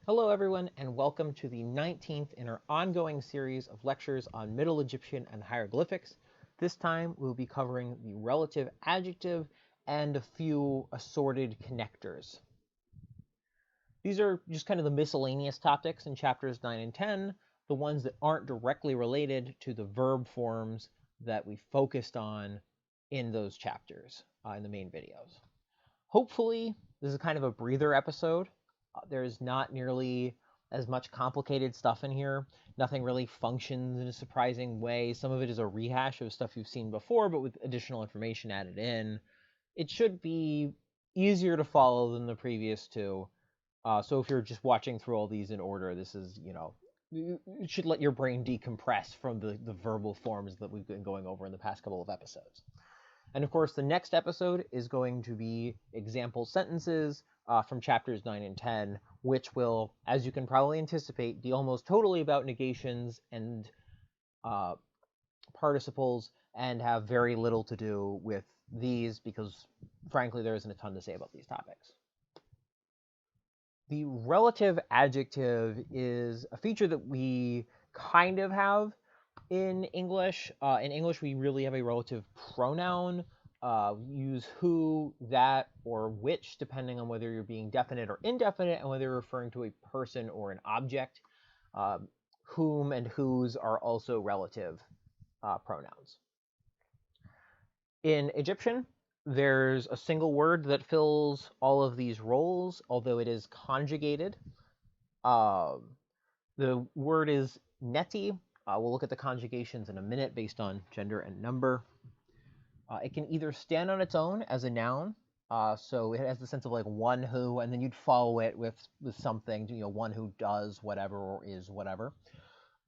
Hello everyone, and welcome to the 19th in our ongoing series of lectures on Middle Egyptian and hieroglyphics. This time we'll be covering the relative adjective and a few assorted connectors. These are just kind of the miscellaneous topics in chapters 9 and 10, the ones that aren't directly related to the verb forms that we focused on in those chapters in the main videos. Hopefully, this is kind of a breather episode. There's not nearly as much complicated stuff in here. Nothing really functions in a surprising way. Some of it is a rehash of stuff you've seen before, but with additional information added in. It should be easier to follow than the previous two. So if you're just watching through all these in order, this is, it should let your brain decompress from the verbal forms that we've been going over in the past couple of episodes. And of course, the next episode is going to be example sentences from chapters 9 and 10, which will, as you can probably anticipate, be almost totally about negations and participles and have very little to do with these because, frankly, there isn't a ton to say about these topics. The relative adjective is a feature that we kind of have in English. In English, we really have a relative pronoun. Use who, that, or which, depending on whether you're being definite or indefinite, and whether you're referring to a person or an object. Whom and whose are also relative pronouns. In Egyptian, there's a single word that fills all of these roles, although it is conjugated. The word is neti. We'll look at the conjugations in a minute based on gender and number. It can either stand on its own as a noun, so it has the sense of like one who, and then you'd follow it with something, one who does whatever or is whatever.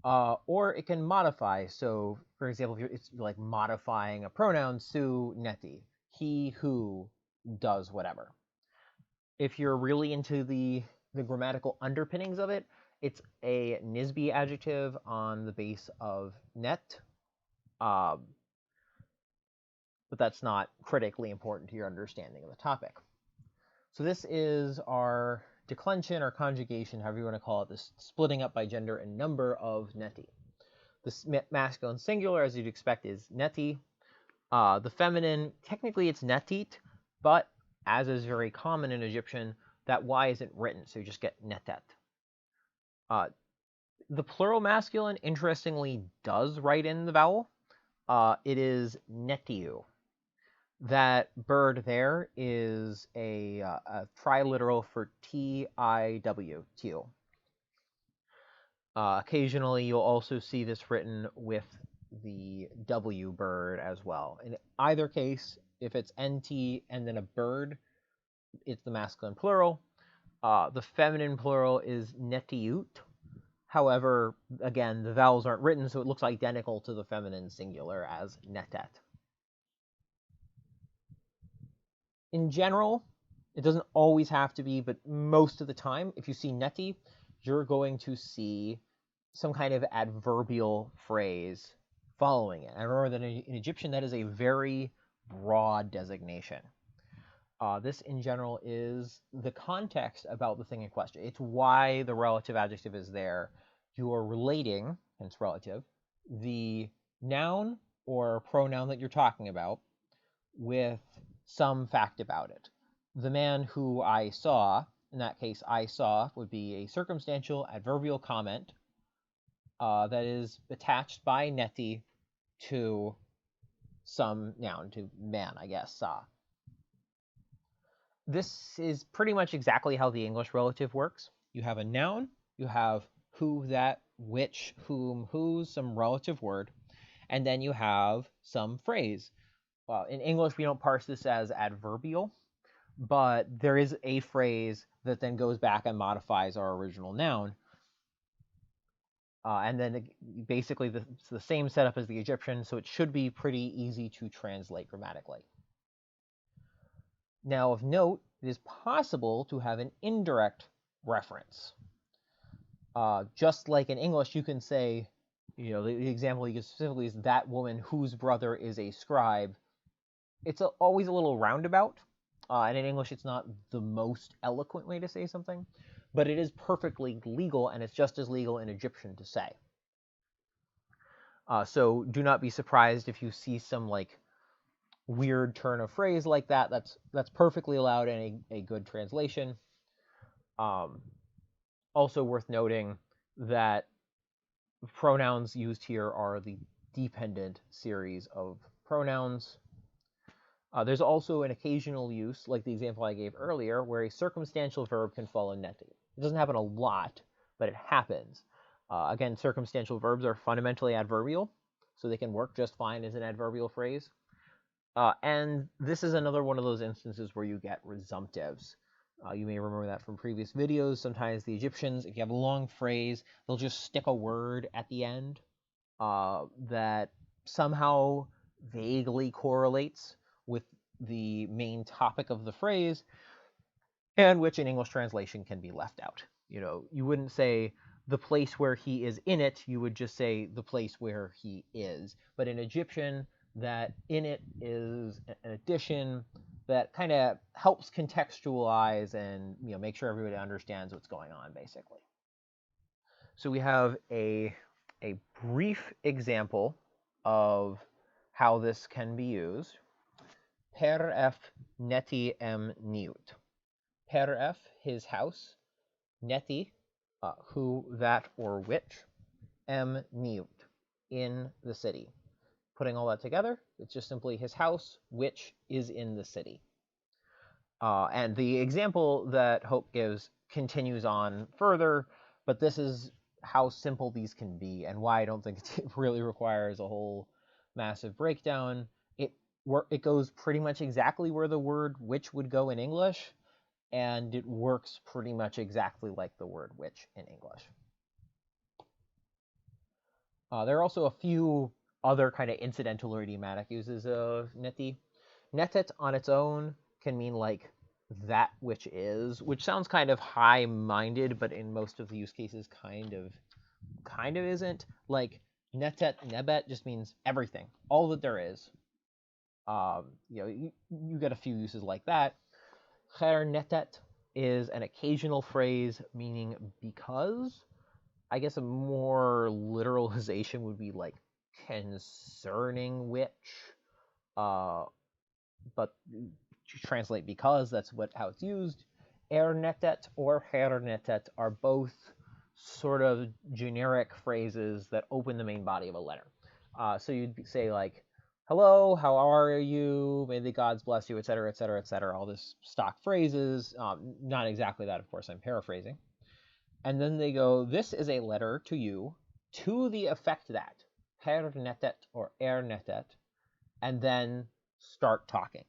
Or it can modify. So, for example, if it's like modifying a pronoun, su neti, he who does whatever. If you're really into the grammatical underpinnings of it, it's a Nisbe adjective on the base of net, but that's not critically important to your understanding of the topic. So this is our declension or conjugation, however you want to call it, this splitting up by gender and number of neti. The masculine singular, as you'd expect, is neti. The feminine, technically it's netit, but as is very common in Egyptian, that Y isn't written, so you just get netet. The plural masculine, interestingly, does write in the vowel. It is netiu. That bird there is a triliteral for T-I-W, teal. Occasionally, you'll also see this written with the W bird as well. In either case, if it's NT and then a bird, it's the masculine plural. The feminine plural is netiut. However, again, the vowels aren't written, so it looks identical to the feminine singular as netet. In general, it doesn't always have to be, but most of the time, if you see neti, you're going to see some kind of adverbial phrase following it. And remember that in Egyptian, that is a very broad designation. This, in general, is the context about the thing in question. It's why the relative adjective is there. You are relating, hence relative, the noun or pronoun that you're talking about with some fact about it. The man who I saw, in that case, I saw, would be a circumstantial adverbial comment that is attached by neti to some noun, to man, I guess, saw. This is pretty much exactly how the English relative works. You have a noun, you have who, that, which, whom, whose, some relative word, and then you have some phrase. Well, in English, we don't parse this as adverbial, but there is a phrase that then goes back and modifies our original noun. And then basically it's the same setup as the Egyptian, so it should be pretty easy to translate grammatically. Now, of note, it is possible to have an indirect reference. Just like in English, you can say, the example you give specifically is that woman whose brother is a scribe. It's always a little roundabout, and in English, it's not the most eloquent way to say something. but it is perfectly legal, and it's just as legal in Egyptian to say. So do not be surprised if you see some like weird turn of phrase like that. That's perfectly allowed in a good translation. Also worth noting that pronouns used here are the dependent series of pronouns. There's also an occasional use, like the example I gave earlier, where a circumstantial verb can follow neti. It doesn't happen a lot, but it happens. Again, circumstantial verbs are fundamentally adverbial, so they can work just fine as an adverbial phrase. And this is another one of those instances where you get resumptives. You may remember that from previous videos. Sometimes the Egyptians, if you have a long phrase, they'll just stick a word at the end that somehow vaguely correlates with the main topic of the phrase, and which in English translation can be left out. You know, you wouldn't say the place where he is in it, you would just say the place where he is. But in Egyptian, that in it is an addition that kind of helps contextualize and, you know, make sure everybody understands what's going on, basically. So we have a brief example of how this can be used. Per F neti em niut. Per F, his house. Neti, who, that, or which. Em niut, in the city. Putting all that together, it's just simply his house, which is in the city. And the example that Hoch gives continues on further, but this is how simple these can be and why I don't think it really requires a whole massive breakdown. It goes pretty much exactly where the word which would go in English, and it works pretty much exactly like the word which in English. There are also a few other kind of incidental or idiomatic uses of neti. Netet on its own can mean like that which is, which sounds kind of high-minded, but in most of the use cases kind of isn't. Like netet nebet just means everything, all that there is. You know, you get a few uses like that. Kher netet is an occasional phrase meaning because. I guess a more literalization would be like concerning which, but to translate because, that's how it's used. Netet or netet are both sort of generic phrases that open the main body of a letter. So you'd say like, hello, how are you? May the gods bless you, etc., etc., etc. All this stock phrases. Not exactly that, of course, I'm paraphrasing. And then they go, this is a letter to you to the effect that, per netet or netet, and then start talking.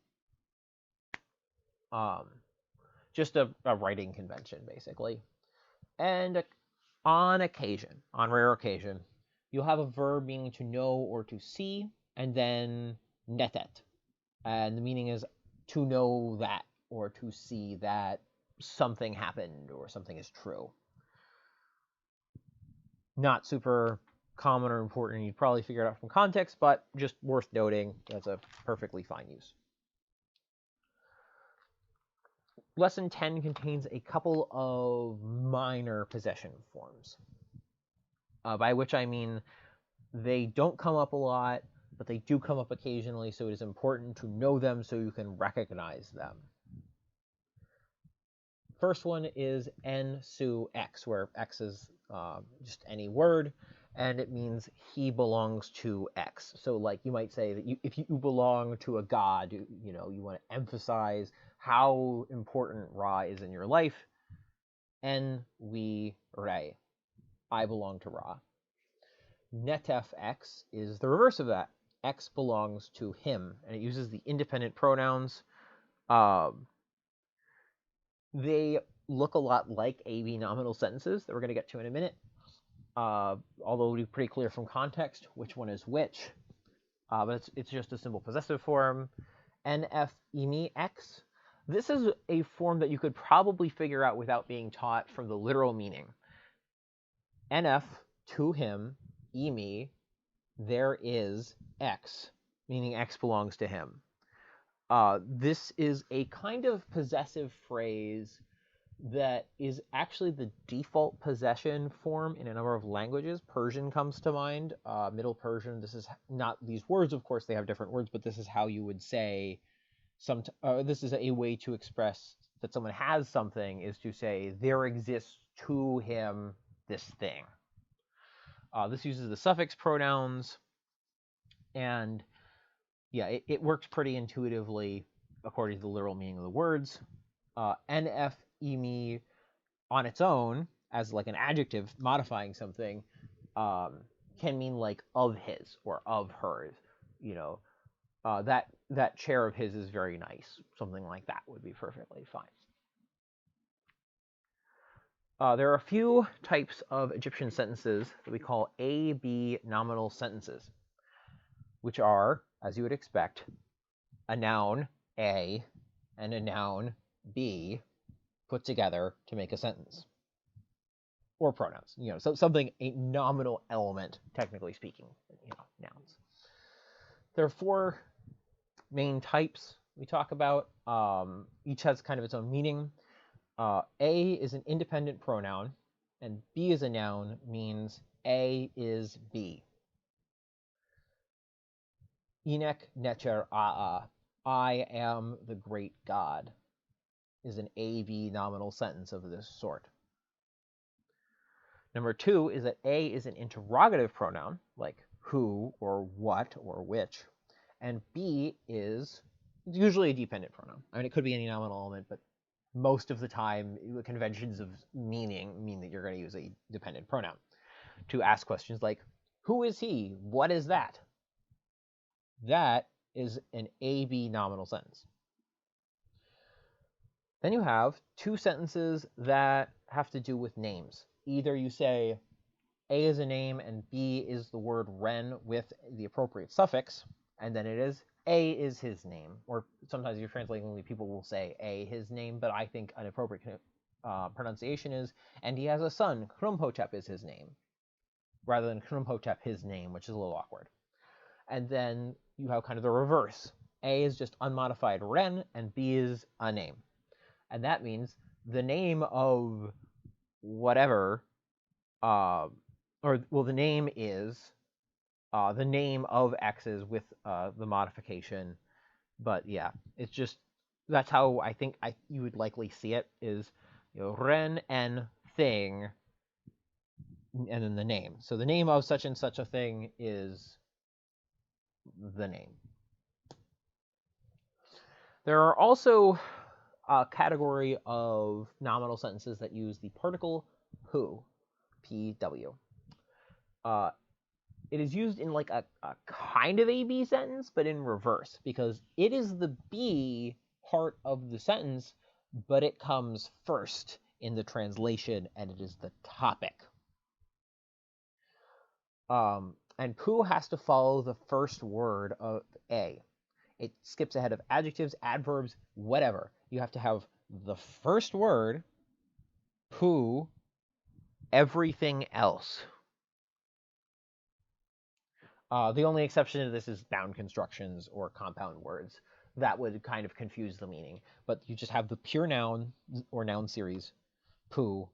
Just a writing convention, basically. And on occasion, on rare occasion, you'll have a verb meaning to know or to see, and then netet. And the meaning is to know that or to see that something happened or something is true. Not super common or important. You'd probably figure it out from context, but just worth noting. That's a perfectly fine use. Lesson 10 contains a couple of minor possession forms, by which I mean they don't come up a lot, but they do come up occasionally, so it is important to know them so you can recognize them. First one is en su x, where x is just any word, and it means he belongs to X. So like you might say that if you belong to a god, you know, you want to emphasize how important Ra is in your life. En we re, I belong to Ra. Netef X is the reverse of that. X belongs to him, and it uses the independent pronouns. They look a lot like AB nominal sentences that we're going to get to in a minute. Although it'll be pretty clear from context which one is which. But it's just a simple possessive form. NF imi X. This is a form that you could probably figure out without being taught from the literal meaning. NF, to him, imi, there is X, meaning X belongs to him. This is a kind of possessive phrase that is actually the default possession form in a number of languages. Persian comes to mind, Middle Persian. This is not these words, of course, they have different words, but this is how you would say this is a way to express that someone has something, is to say there exists to him this thing. This uses the suffix pronouns, and yeah, it works pretty intuitively according to the literal meaning of the words. NF, emi on its own, as like an adjective modifying something, can mean like of his or of hers. You know, that chair of his is very nice. Something like that would be perfectly fine. There are a few types of Egyptian sentences that we call A-B nominal sentences, which are, as you would expect, a noun A and a noun B put together to make a sentence. Or pronouns, so something, a nominal element, technically speaking, nouns. There are four main types we talk about. Each has kind of its own meaning. A is an independent pronoun, and B is a noun, means A is B. Enek necher aa, I am the great God, is an A-B nominal sentence of this sort. Number two is that A is an interrogative pronoun, like who or what or which, and B is usually a dependent pronoun. I mean, it could be any nominal element, but most of the time, the conventions of meaning mean that you're going to use a dependent pronoun to ask questions like, who is he? What is that? That is an A-B nominal sentence. Then you have two sentences that have to do with names. Either you say A is a name and B is the word Ren with the appropriate suffix, and then it is A is his name. Or sometimes if you're translating, people will say A his name, but I think an appropriate pronunciation is, and he has a son, Khnumhotep is his name, rather than Khnumhotep his name, which is a little awkward. And then you have kind of the reverse. A is just unmodified Ren, and B is a name. And that means the name of whatever, the name is the name of X's with the modification. But yeah, it's just, that's how I think you would likely see it, is, Ren and thing, and then the name. So the name of such and such a thing is the name. There are also a category of nominal sentences that use the particle who, PW. It is used in like a kind of A-B sentence, but in reverse, because it is the B part of the sentence, but it comes first in the translation, and it is the topic. And poo has to follow the first word of A. It skips ahead of adjectives, adverbs, whatever. You have to have the first word, poo, everything else. The only exception to this is noun constructions or compound words. That would kind of confuse the meaning. But you just have the pure noun or noun series, poo,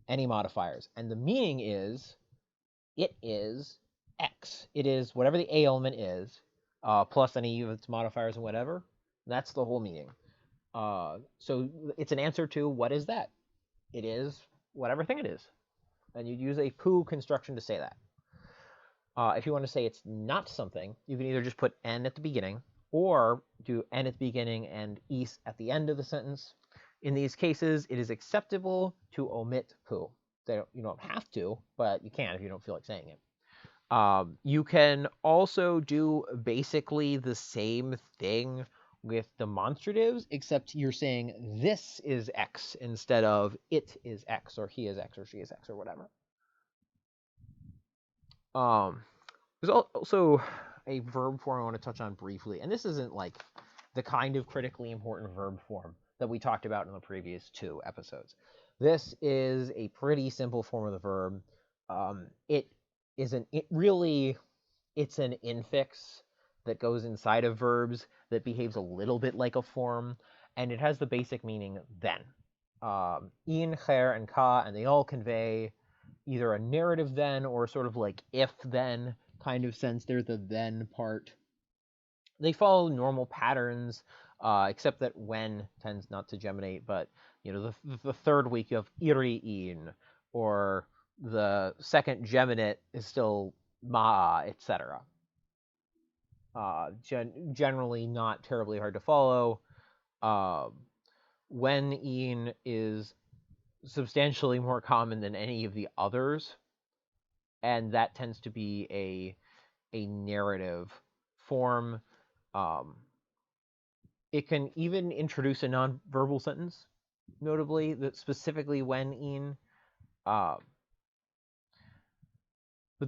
any modifiers. And the meaning is, it is X. It is whatever the A element is, plus any of its modifiers and whatever. That's the whole meaning. So it's an answer to, what is that? It is whatever thing it is. And you'd use a poo construction to say that. If you want to say it's not something, you can either just put N at the beginning, or do N at the beginning and is at the end of the sentence. In these cases, it is acceptable to omit poo. You don't have to, but you can if you don't feel like saying it. You can also do basically the same thing with demonstratives, except you're saying this is X instead of it is X, or he is X, or she is X, or whatever. There's also a verb form I want to touch on briefly, and this isn't like the kind of critically important verb form that we talked about in the previous 2 episodes. This is a pretty simple form of the verb. It's an infix that goes inside of verbs that behaves a little bit like a form, and it has the basic meaning then. in, her, and ka, and they all convey either a narrative then or sort of like if then kind of sense. They're the then part. They follow normal patterns, except that when tends not to geminate. But the third week you have iri in, or the second geminate is still ma, etc. Generally not terribly hard to follow. When in is substantially more common than any of the others, and that tends to be a narrative form. It can even introduce a non-verbal sentence, notably, that specifically when in. But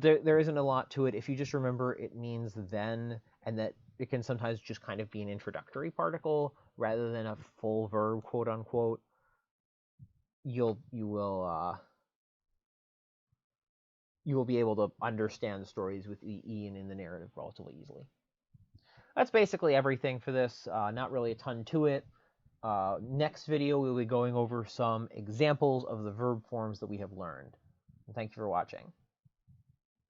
there isn't a lot to it. If you just remember it means then, and that it can sometimes just kind of be an introductory particle rather than a full verb, quote unquote, you will be able to understand stories with the in the narrative relatively easily. That's basically everything for this. Not really a ton to it. Next video, we'll be going over some examples of the verb forms that we have learned. And thank you for watching.